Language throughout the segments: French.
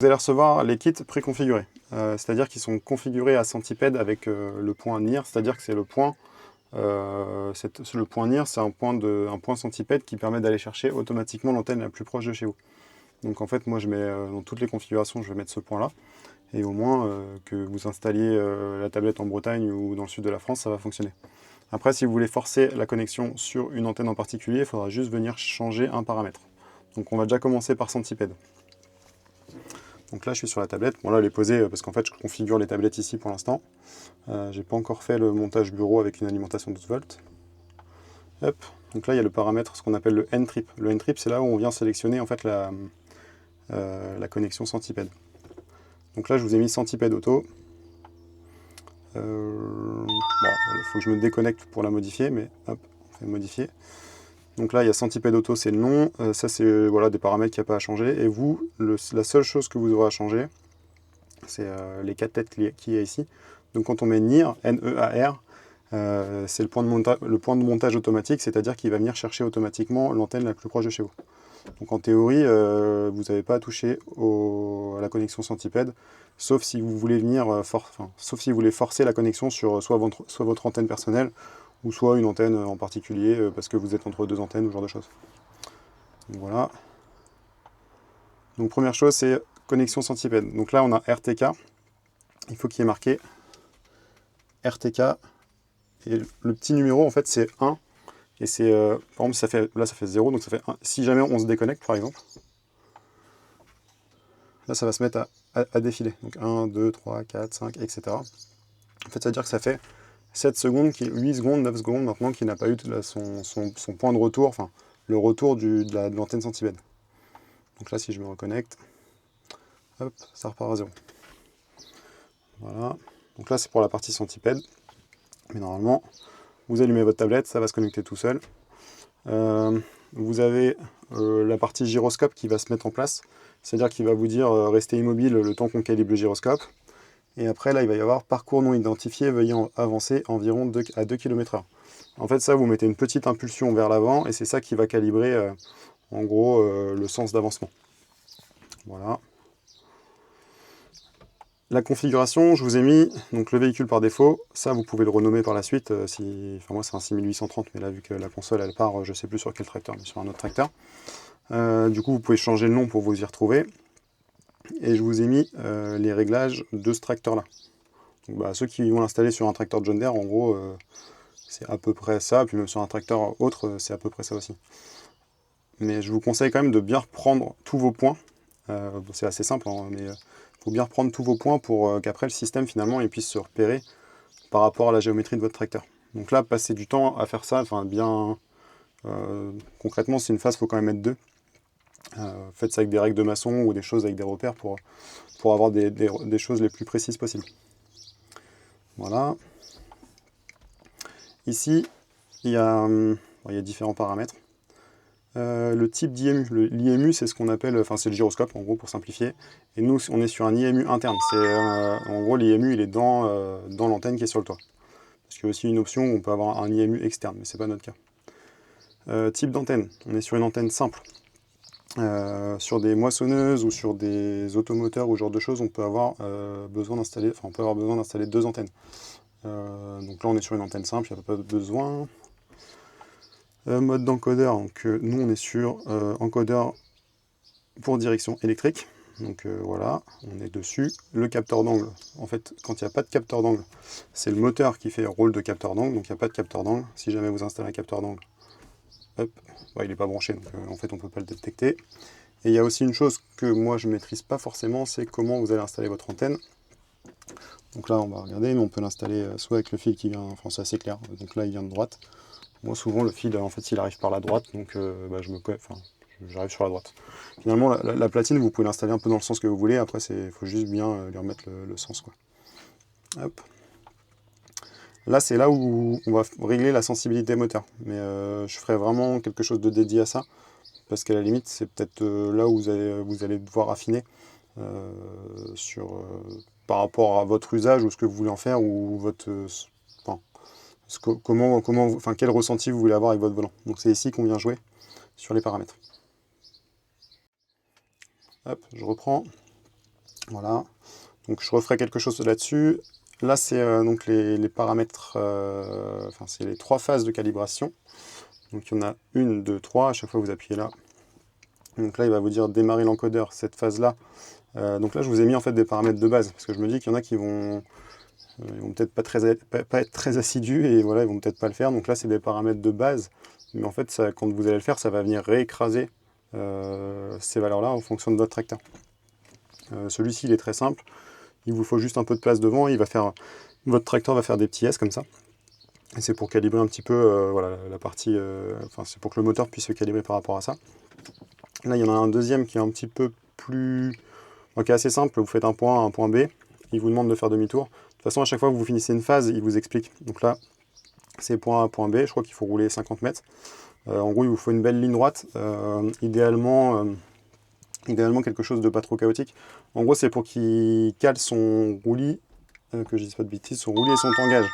Vous allez recevoir les kits préconfigurés, c'est-à-dire qu'ils sont configurés à Centipede avec le point NIR, c'est-à-dire que c'est le point, le point NIR, c'est un point Centipede qui permet d'aller chercher automatiquement l'antenne la plus proche de chez vous. Donc en fait, moi je mets dans toutes les configurations, je vais mettre ce point-là, et au moins que vous installiez la tablette en Bretagne ou dans le sud de la France, ça va fonctionner. Après, si vous voulez forcer la connexion sur une antenne en particulier, il faudra juste venir changer un paramètre. Donc on va déjà commencer par Centipede. Donc là, je suis sur la tablette. Bon, là, elle est posée parce qu'en fait, je configure les tablettes ici pour l'instant. J'ai pas encore fait le montage bureau avec une alimentation 12 volts. Hop. Donc là, il y a le paramètre, ce qu'on appelle le N-trip. Le N-trip, c'est là où on vient sélectionner en fait la connexion Centipede. Donc là, je vous ai mis Centipede auto. Bon, il faut que je me déconnecte pour la modifier, mais hop, on fait modifier. Donc là, il y a Centipede auto, c'est le nom. Ça, c'est voilà, des paramètres qu'il n'y a pas à changer. Et vous, la seule chose que vous aurez à changer, c'est les 4 têtes qu'il y a ici. Donc quand on met NIR, N-E-A-R, c'est le point de montage automatique, c'est-à-dire qu'il va venir chercher automatiquement l'antenne la plus proche de chez vous. Donc en théorie, vous n'avez pas à toucher à la connexion Centipede, sauf si vous voulez sauf si vous voulez forcer la connexion sur soit votre antenne personnelle, ou soit une antenne en particulier, parce que vous êtes entre deux antennes, ou ce genre de choses. Donc voilà. Donc première chose, c'est connexion Centipede. Donc là, on a RTK. Il faut qu'il y ait marqué RTK. Et le petit numéro, en fait, c'est 1. Et c'est, par exemple, là, ça fait 0, donc ça fait 1. Si jamais on se déconnecte, par exemple, là, ça va se mettre à défiler. Donc 1, 2, 3, 4, 5, etc. En fait, ça veut dire que ça fait 7 secondes, 8 secondes, 9 secondes maintenant qu'il n'a pas eu son point de retour, enfin, le retour de l'antenne Centipede. Donc là, si je me reconnecte, hop, ça repart à 0. Voilà. Donc là, c'est pour la partie Centipede. Mais normalement, vous allumez votre tablette, ça va se connecter tout seul. Vous avez la partie gyroscope qui va se mettre en place. C'est-à-dire qu'il va vous dire restez immobile le temps qu'on calibre le gyroscope. Et après, là, il va y avoir parcours non identifié, veuillez avancer environ à 2 km/h. En fait, ça, vous mettez une petite impulsion vers l'avant et c'est ça qui va calibrer, en gros, le sens d'avancement. Voilà. La configuration, je vous ai mis donc, le véhicule par défaut. Ça, vous pouvez le renommer par la suite. Enfin, moi, c'est un 6830, mais là, vu que la console, elle part, je ne sais plus sur quel tracteur, mais sur un autre tracteur. Du coup, vous pouvez changer le nom pour vous y retrouver. Et je vous ai mis les réglages de ce tracteur-là. Ceux qui vont l'installer sur un tracteur John Deere, en gros, c'est à peu près ça. Puis même sur un tracteur autre, c'est à peu près ça aussi. Mais je vous conseille quand même de bien reprendre tous vos points. C'est assez simple, hein, mais il faut bien reprendre tous vos points pour qu'après le système finalement il puisse se repérer par rapport à la géométrie de votre tracteur. Donc là, passer du temps à faire ça, enfin bien concrètement, c'est une phase, il faut quand même mettre 2. Faites ça avec des règles de maçon ou des choses avec des repères pour avoir des choses les plus précises possibles. Voilà. Ici, il y a différents paramètres. Le type d'IMU. L'IMU, c'est ce qu'on appelle, enfin c'est le gyroscope en gros pour simplifier. Et nous, on est sur un IMU interne. En gros, l'IMU, il est dans l'antenne qui est sur le toit. Parce qu'il y a aussi une option où on peut avoir un IMU externe, mais c'est pas notre cas. Type d'antenne. On est sur une antenne simple. Sur des moissonneuses ou sur des automoteurs ou ce genre de choses, on peut avoir besoin d'installer 2 antennes. Donc là, on est sur une antenne simple, il n'y a pas besoin. Mode d'encodeur, donc nous on est sur encodeur pour direction électrique, donc voilà, on est dessus. Le capteur d'angle, en fait quand il n'y a pas de capteur d'angle, c'est le moteur qui fait le rôle de capteur d'angle, donc il n'y a pas de capteur d'angle. Si jamais vous installez un capteur d'angle, hop, il n'est pas branché, donc en fait on ne peut pas le détecter. Et il y a aussi une chose que moi je ne maîtrise pas forcément, c'est comment vous allez installer votre antenne. Donc là on va regarder, mais on peut l'installer soit avec le fil qui vient, enfin c'est assez clair, donc là il vient de droite. Moi, souvent, le fil, en fait, il arrive par la droite, donc j'arrive sur la droite. Finalement, la platine, vous pouvez l'installer un peu dans le sens que vous voulez. Après, il faut juste bien lui remettre le sens, quoi. Hop. Là, c'est là où on va régler la sensibilité moteur. Mais je ferai vraiment quelque chose de dédié à ça, parce qu'à la limite, c'est peut-être là où vous allez devoir affiner par rapport à votre usage ou ce que vous voulez en faire, ou votre... quel ressenti vous voulez avoir avec votre volant. Donc c'est ici qu'on vient jouer sur les paramètres. Hop, je reprends. Voilà, donc je referai quelque chose là-dessus. Là, c'est donc les paramètres, enfin, c'est les 3 phases de calibration. Donc il y en a 1, 2, 3, à chaque fois vous appuyez là. Donc là, il va vous dire démarrer l'encodeur, cette phase-là. Donc là, je vous ai mis en fait des paramètres de base, parce que je me dis qu'il y en a qui vont, ils vont peut-être pas être très assidus, et voilà, ils vont peut-être pas le faire. Donc là, c'est des paramètres de base, mais en fait, ça, quand vous allez le faire, ça va venir réécraser ces valeurs-là en fonction de votre tracteur. Celui-ci, il est très simple. Il vous faut juste un peu de place devant, votre tracteur va faire des petits S comme ça. Et c'est pour calibrer un petit peu voilà, la partie, enfin c'est pour que le moteur puisse se calibrer par rapport à ça. Là il y en a un deuxième qui est un petit peu plus, qui est assez simple, vous faites un point A, un point B, il vous demande de faire demi-tour. De toute façon à chaque fois que vous finissez une phase, il vous explique. Donc là c'est point A, point B, je crois qu'il faut rouler 50 mètres. En gros il vous faut une belle ligne droite, idéalement quelque chose de pas trop chaotique. En gros c'est pour qu'il cale son roulis, que je dise pas de bêtises, son roulis et son tangage.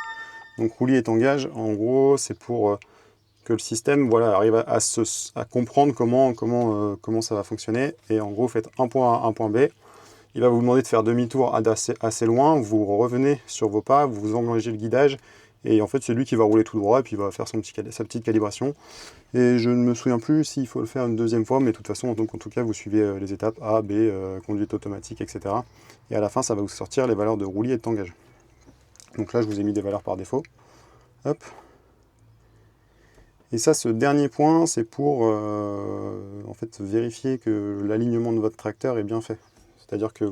Donc roulis et tangage, en gros, c'est pour que le système voilà, arrive à comprendre comment ça va fonctionner. Et en gros, vous faites un point A, un point B. Il va vous demander de faire demi-tour assez loin. Vous revenez sur vos pas, vous engagez le guidage. Et en fait, c'est lui qui va rouler tout droit et puis il va faire sa petite calibration. Et je ne me souviens plus s'il faut le faire une deuxième fois, mais de toute façon, donc, en tout cas, vous suivez les étapes A, B, conduite automatique, etc. Et à la fin, ça va vous sortir les valeurs de roulis et de tangage. Donc là, je vous ai mis des valeurs par défaut. Hop. Et ça, ce dernier point, c'est pour en fait, vérifier que l'alignement de votre tracteur est bien fait. C'est-à-dire que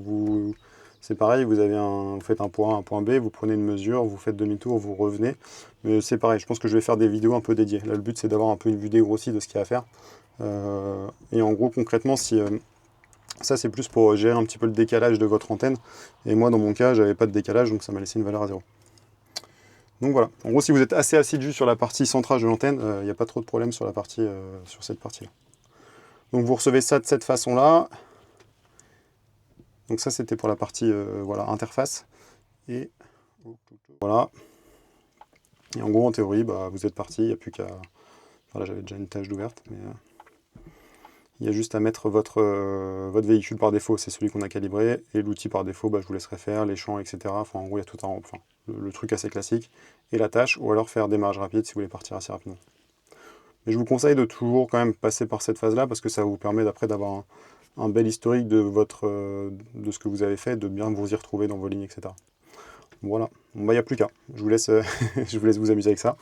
c'est pareil, vous faites un point A, un point B, vous prenez une mesure, vous faites demi-tour, vous revenez. Mais c'est pareil, je pense que je vais faire des vidéos un peu dédiées. Là, le but, c'est d'avoir un peu une vue dégrossie de ce qu'il y a à faire. Et en gros, concrètement, ça, c'est plus pour gérer un petit peu le décalage de votre antenne. Et moi, dans mon cas, j'avais pas de décalage, donc ça m'a laissé une valeur à 0. Donc voilà, en gros si vous êtes assez assidu sur la partie centrage de l'antenne, il n'y a pas trop de problème sur cette partie-là. Donc vous recevez ça de cette façon-là. Donc ça c'était pour la partie voilà, interface. Et voilà. Et en gros en théorie, vous êtes parti, il n'y a plus qu'à. Enfin là j'avais déjà une tâche d'ouverte, mais il y a juste à mettre votre véhicule par défaut, c'est celui qu'on a calibré, et l'outil par défaut, je vous laisserai faire, les champs, etc. Enfin en gros il y a tout un. Enfin, le truc assez classique, et la tâche, ou alors faire démarrage rapide si vous voulez partir assez rapidement. Mais je vous conseille de toujours quand même passer par cette phase-là, parce que ça vous permet d'après d'avoir un bel historique de ce que vous avez fait, de bien vous y retrouver dans vos lignes, etc. Voilà, bon, il n'y a plus qu'à. Je vous laisse vous amuser avec ça.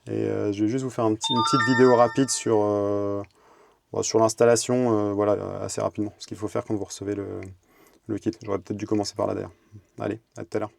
Et je vais juste vous faire une petite vidéo rapide sur l'installation, voilà, assez rapidement. Ce qu'il faut faire quand vous recevez le kit. J'aurais peut-être dû commencer par là d'ailleurs. Allez, à tout à l'heure.